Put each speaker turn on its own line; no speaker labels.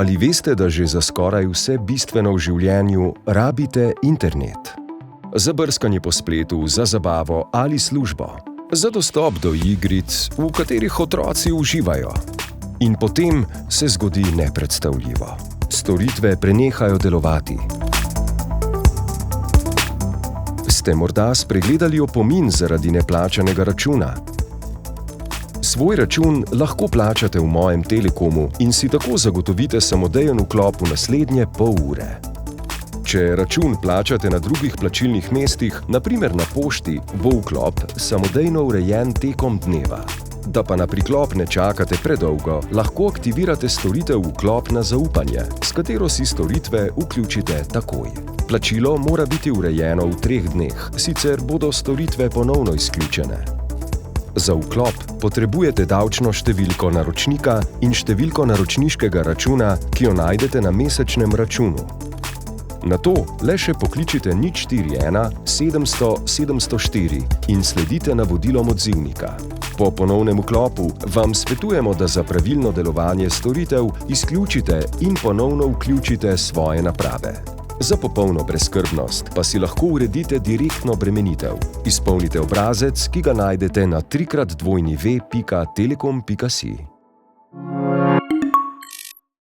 Ali veste, da že za skoraj vse bistveno v življenju rabite internet? Za brskanje po spletu, za zabavo ali službo. Za dostop do igric, v katerih otroci uživajo. In potem se zgodi nepredstavljivo. Storitve prenehajo delovati. Ste morda spregledali opomin zaradi neplačanega računa? Svoj račun lahko plačate v Mojem Telekomu in si tako zagotovite samodejen vklop v naslednje pol ure. Če račun plačate na drugih plačilnih mestih, na primer na pošti, bo vklop samodejno urejen tekom dneva. Da pa na priklop ne čakate predolgo, lahko aktivirate storitev vklop na zaupanje, s katero si storitve vključite takoj. Plačilo mora biti urejeno v 3 dneh, sicer bodo storitve ponovno izključene. Za vklop potrebujete davčno številko naročnika in številko naročniškega računa, ki jo najdete na mesečnem računu. Nato le še pokličite 041 700 704 in sledite navodilom odzivnika. Po ponovnem vklopu vam svetujemo, da za pravilno delovanje storitev izključite in ponovno vključite svoje naprave. Za popolno brezskrbnost pa si lahko uredite direktno bremenitev. Izpolnite obrazec, ki ga najdete na www.telekom.si.